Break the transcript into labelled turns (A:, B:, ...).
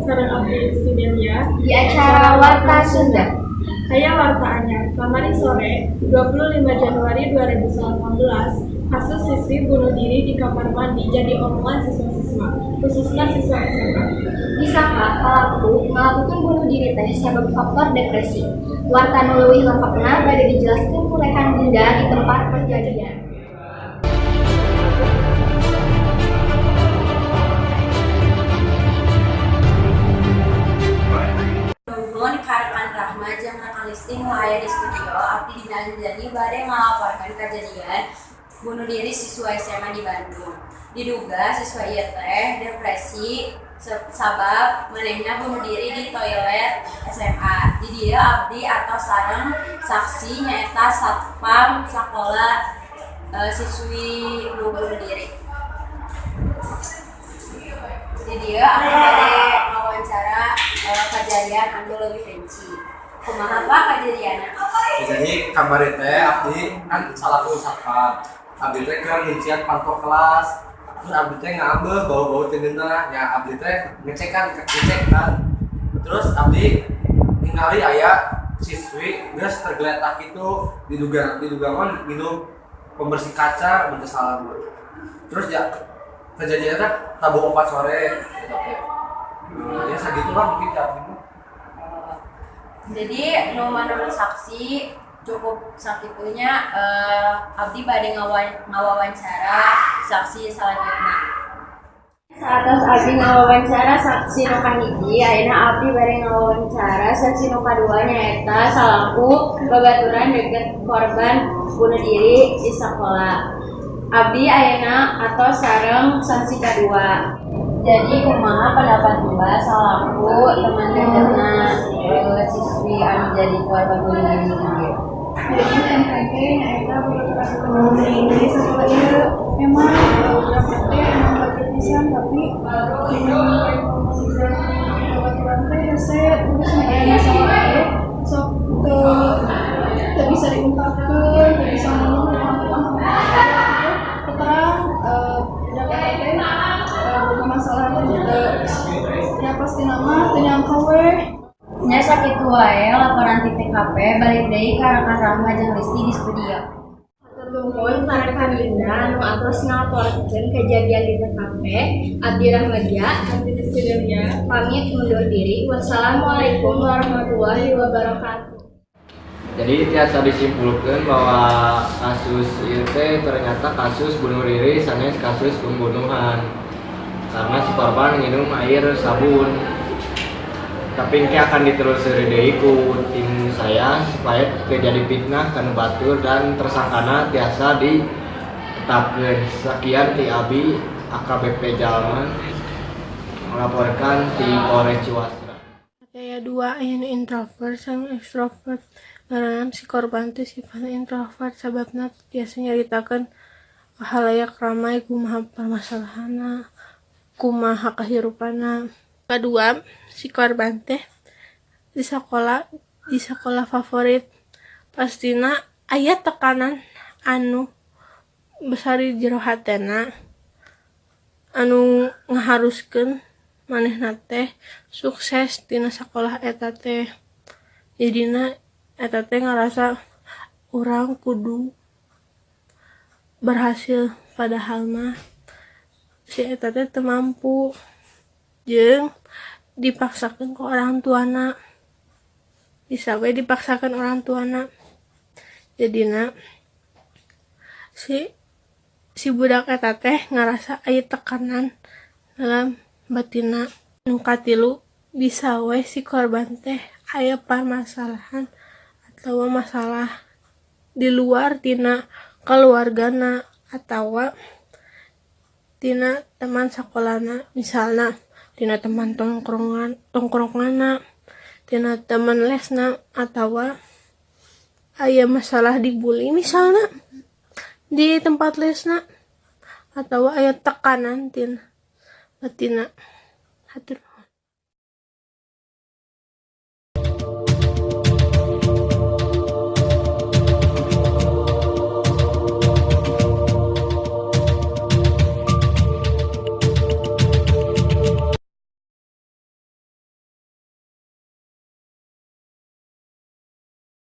A: sareng abdi studio
B: di acara Warta Sunda.
A: Hayang Warta Anyar, kemarin sore 25 Januari 2019, kasus siswi bunuh diri di kamar mandi jadi omongan siswa-siswa, khususnya siswa SMA.
B: Disangka pelaku melakukan bunuh diri teh sebab faktor depresi. Warta nu leuwih lengkapna bade dijelaskeun ku rekan Dinda di tempat kejadian.
C: Nuhun ka rekan Rahma jeung rekan Listi nu aya di studio, abdi dina jadi bade ngalaporkan kejadian bunuh diri siswa SMA di Bandung. Diduga siswa ieu teh depresi sabab manehna bunuh diri di toilet SMA. Di dieu abdi atau sareng saksi nyaeta satpam sakola siswi nu bunuh diri. Di dieu abdi bade ngawawancara kejadian anu leuwih rinci. Kumaha Pak kejadianna?
D: Jadi kamari teh abdi kan salaku satpam. Abdi teh keur ngician pantau kelas. Terus abdi teh ngambeuh bau-bau teh geuna, nya abdi teh ngecek kan. Terus abdi ningali aya siswi geus tergeletak itu diduga mah minum pembersih kaca berkesalan. Terus ya kejadiannya tabu 4 sore. Ya segitulah mungkin abdi.
C: Jadi menurut saksi cukup sakitunya abdi bade ngawawancara saksi selanjutnya.
B: Saatos abdi ngawawancara saksi nu kahiji, ayeuna abdi bade ngawawancara saksi nu kadua nyaeta salaku babaturan deket korban bunuh diri di sekolah. Abdi ayeuna atau sareng saksi kadua. Jadi kumaha pendapat Mbak salaku teman-temanna siswi anu jadi korban bunuh diri ieu?
A: Jadi MPG nyaeta bunuh diri sekolah ieu memang MPG emang bagi pisan tapi babaturan teh hese terus aya masalah ieu sok teu bisa diungkapkeun, teu bisa ngomong keterang masalah ya pasti nama ternyangka weh.
B: Nya sakitu wae laporan ti TKP balik deui ka rekan Rahma jeung Listi di studio.
A: Nuhun ka rekan Dinda anu atos ngalaporkeun kejadian di TKP. Abdi Rahmadia, abdi di studio pamit undur diri. Wassalamualaikum warahmatullahi wabarakatuh.
E: Jadi tiasa disimpulkan bahwa kasus itu ternyata kasus bunuh diri sanes kasus pembunuhan karena si korban minum air sabun. Tapi ini akan ditelusuri deui ku tim saya supaya terjadi fitnah kana batur dan tersangkana tiasa ditetapkeun. Sekian ti Abi AKBP Jalman melaporkan di Polres Ciwastra.
A: Aya dua, aya introvert sama extrovert. Karena si korban teh sifatnya introvert sababna biasa nyaritakeun halayak ramai kumaha permasalahanna, kumaha kahirupana. Kedua, si korban teh di sekolah favorit pastina aya tekanan anu besar di jero hatena anu ngaharuskeun manehna teh sukses tina sekolah eta teh. Jadina eta teh ngarasa urang kudu berhasil padahal mah si eta teh teu mampu jeung dipaksakeun ke orang tuana. Bisa we dipaksakeun orang tuana. Jadina si budak eta teh ngarasa aya tekanan dalam batinna. Nu katilu bisa we si korban teh aya permasalahan atau masalah di luar tina keluargana atau tina teman sekolahna, misalna tina teman tongkronganna, tina teman lesna, atau aya masalah dibully misalna di tempat lesna, atau aya tekanan tina batina. Hatur.